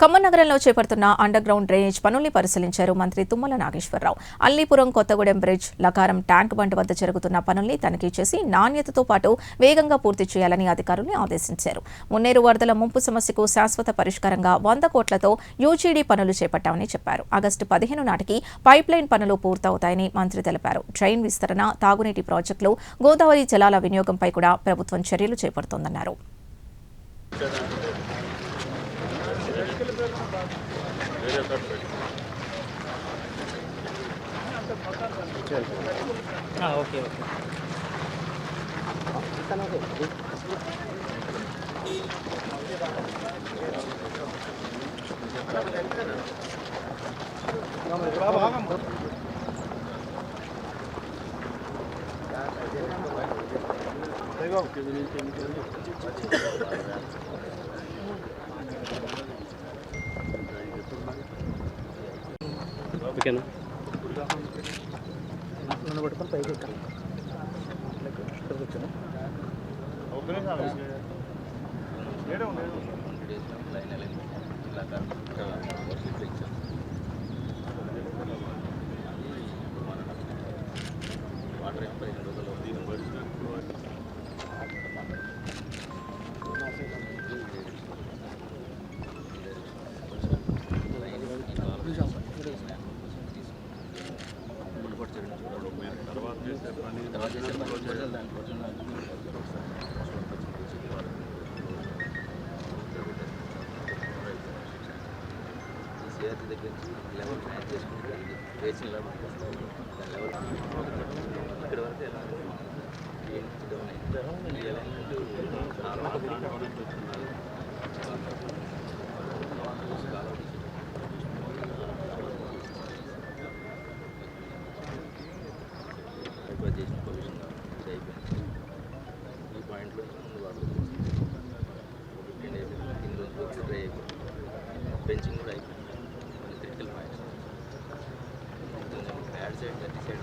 ఖమ్మం నగరంలో చేపడుతున్న under ground drainage పనుల్ని పరిశీలించారు మంత్రి తుమ్మల నాగేశ్వరరావు. అల్లీపురం కొత్తగూడెం బ్రిడ్జ్, లకారం ట్యాంక్ బండ్ వద్ద జరుగుతున్న పనుల్ని తనిఖీ చేసి నాణ్యతతో పాటు వేగంగా పూర్తి చేయాలని అధికారుల్ని ఆదేశించారు. మున్నేరు వరదల ముంపు సమస్యకు శాశ్వత పరిష్కారంగా 100 కోట్లతో యూజీడీ పనులు చేపట్టామని చెప్పారు. ఆగస్టు 15 నాటికి పైప్లైన్ పనులు పూర్తవుతాయని మంత్రి తెలిపారు. డ్రైన్ విస్తరణ, తాగునీటి ప్రాజెక్టులు, గోదావరి జలాల వినియోగంపై కూడా ప్రభుత్వం చర్యలు చేపడుతోందన్నారు. ఓకే ఓకేనా నన్ను పట్టుకొని పైకి ఎక్కాలి ఇక్కడికి వచ్చాను. దగ్గర నుంచి లెవెల్ మ్యాచ్ చేసుకుంటే రేసింగ్ లెవెల్ ఇక్కడ వరకు ఎలా చేసిన పొల్యూషన్ ఇది అయిపోయింది. ఈ పాయింట్లో ముందు వాళ్ళు 15 డేస్ ఇన్ని రోజులు వచ్చి డ్రై అయిపోయింది. బెంచింగ్ కూడా అయిపోయింది. క్రిటికల్ పాయింట్స్ బ్యాడ్ సైడ్ గట్టి సైడ్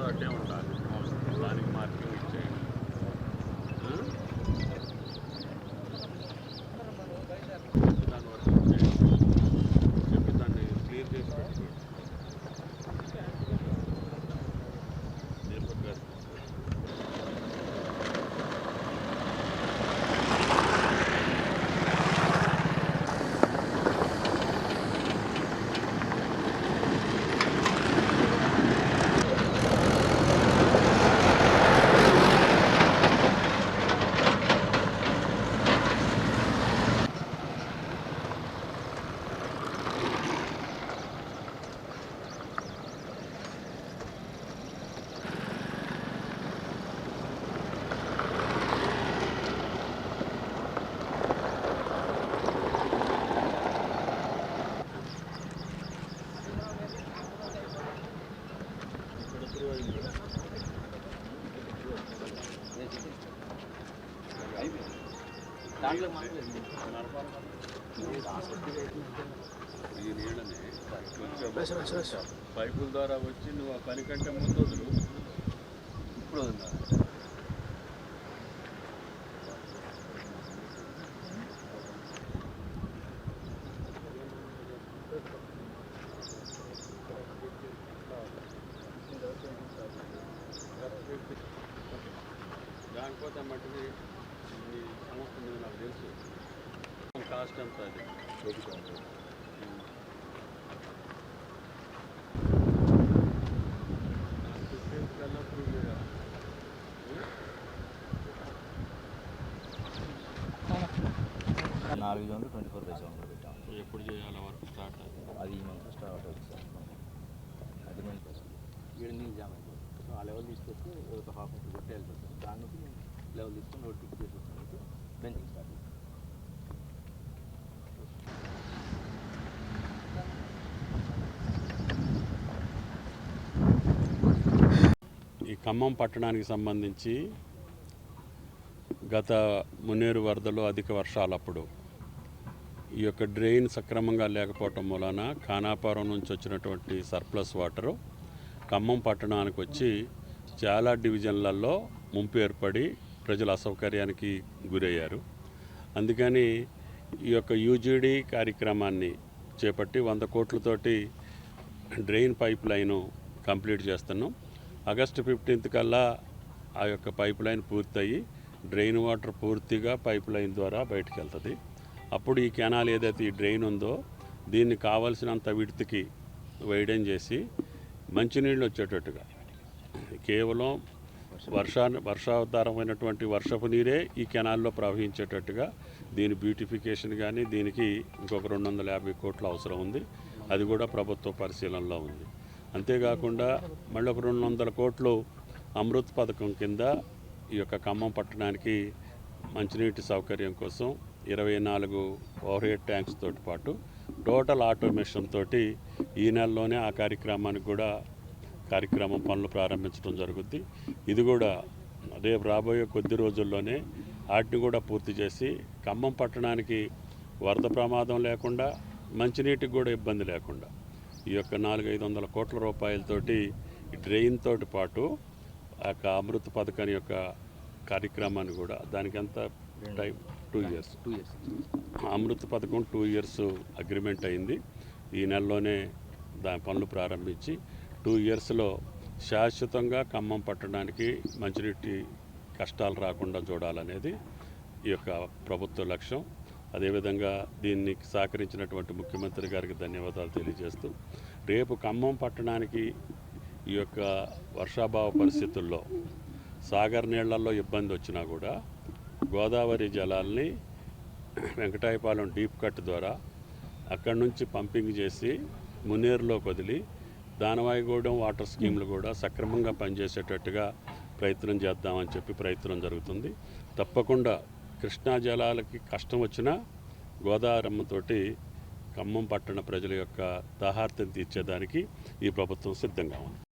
అట్టే ఉండాలి. దానికి మార్కింగ్ ఇచ్చేయండి. దాని వరకు చెప్పి దాన్ని క్లియర్ చేసి పెట్టుకోండి. ఈ నీళ్ళని పైపుల ద్వారా వచ్చి నువ్వు ఆ పని కంటే ముందు వదులు. ఇప్పుడు దానిపోతే మట్టికి ఈ సంస్థ మీద నాకు తెలుసు. కాస్ట్ ఎంత అది ఎప్పుడు చేయాలి వర్క్ స్టార్ట్? అది ఈ మంత్ స్టార్ట్ అవుతుంది సార్. అది మెయిన్ ప్రశ్న. వీడి నీళ్ళు జామ్ అయిపోతుంది. ఆ లెవెల్ తీసుకొచ్చి ఒక హాఫ్ మీటర్ కొట్టేయాలి సార్. దానికి లెవెల్ తీసుకొని రోడ్ టిక్ చేసేస్తానికి బెంచింగ్ స్టార్ట్. ఈ ఖమ్మం పట్టణానికి సంబంధించి గత మున్నేరు వరదలు అధిక వర్షాలప్పుడు ఈ యొక్క డ్రైన్ సక్రమంగా లేకపోవటం మూలన ఖానాపురం నుంచి వచ్చినటువంటి సర్ప్లస్ వాటరు ఖమ్మం పట్టణానికి వచ్చి చాలా డివిజన్లలో ముంపు ఏర్పడి ప్రజలు అసౌకర్యానికి గురయ్యారు. అందుకని ఈ యొక్క యూజీడీ కార్యక్రమాన్ని చేపట్టి 100 కోట్లతోటి డ్రైన్ పైప్ లైను కంప్లీట్ చేస్తున్నాం. ఆగస్టు 15th కల్లా ఆ యొక్క పైప్ లైన్ పూర్తయి డ్రైన్ వాటర్ పూర్తిగా పైప్ లైన్ ద్వారా బయటకు వెళ్తుంది. అప్పుడు ఈ కెనాల్ ఏదైతే ఈ డ్రైన్ ఉందో దీన్ని కావాల్సినంత విడతకి వైడెన్ చేసి మంచినీళ్ళు వచ్చేటట్టుగా కేవలం వర్షాధారమైనటువంటి వర్షపు నీరే ఈ కెనాల్లో ప్రవహించేటట్టుగా దీని బ్యూటిఫికేషన్ కానీ దీనికి ఇంకొక 250 కోట్ల అవసరం ఉంది. అది కూడా ప్రభుత్వ పరిశీలనలో ఉంది. అంతేకాకుండా మళ్ళీ ఒక 200 కోట్లు అమృత్ పథకం కింద ఈ యొక్క ఖమ్మం పట్టణానికి మంచినీటి సౌకర్యం కోసం 24 ఓవర్ హెడ్ ట్యాంక్స్ తోటి పాటు టోటల్ ఆటోమేషన్ తోటి ఈ నెలలోనే ఆ కార్యక్రమం పనులు ప్రారంభించడం జరుగుద్ది. ఇది కూడా రేపు రాబోయే కొద్ది రోజుల్లోనే వాటిని కూడా పూర్తి చేసి ఖమ్మం పట్టణానికి వరద ప్రమాదం లేకుండా మంచినీటికి కూడా ఇబ్బంది లేకుండా ఈ యొక్క 400-500 కోట్ల రూపాయలతోటి డ్రైన్ తోటి పాటు ఆ యొక్క అమృత్ పథకం యొక్క కార్యక్రమాన్ని కూడా దానికి ఎంత టైం 2 years అమృత్ పథకం 2 years అగ్రిమెంట్ అయింది. ఈ నెలలోనే దాని పనులు ప్రారంభించి 2 yearsలో శాశ్వతంగా ఖమ్మం పట్టడానికి మంచినీటి కష్టాలు రాకుండా చూడాలనేది ఈ యొక్క ప్రభుత్వ లక్ష్యం. అదేవిధంగా దీన్ని సహకరించినటువంటి ముఖ్యమంత్రి గారికి ధన్యవాదాలు తెలియజేస్తూ రేపు ఖమ్మం పట్టణానికి ఈ యొక్క వర్షాభావ పరిస్థితుల్లో సాగర్ నీళ్లలో ఇబ్బంది వచ్చినా కూడా గోదావరి జలాల్ని వెంకటాయపాలెం డీప్ కట్ ద్వారా అక్కడి నుంచి పంపింగ్ చేసి మునేరులోకి వదిలి దానవాయిగూడెం వాటర్ స్కీమ్లు కూడా సక్రమంగా పనిచేసేటట్టుగా ప్రయత్నం చేద్దామని చెప్పి ప్రయత్నం జరుగుతుంది. తప్పకుండా కృష్ణా జలాలకి కష్టం వచ్చినా గోదావరమ్మతోటి ఖమ్మం పట్టణ ప్రజల యొక్క దాహార్తిని తీర్చేదానికి ఈ ప్రభుత్వం సిద్ధంగా ఉంది.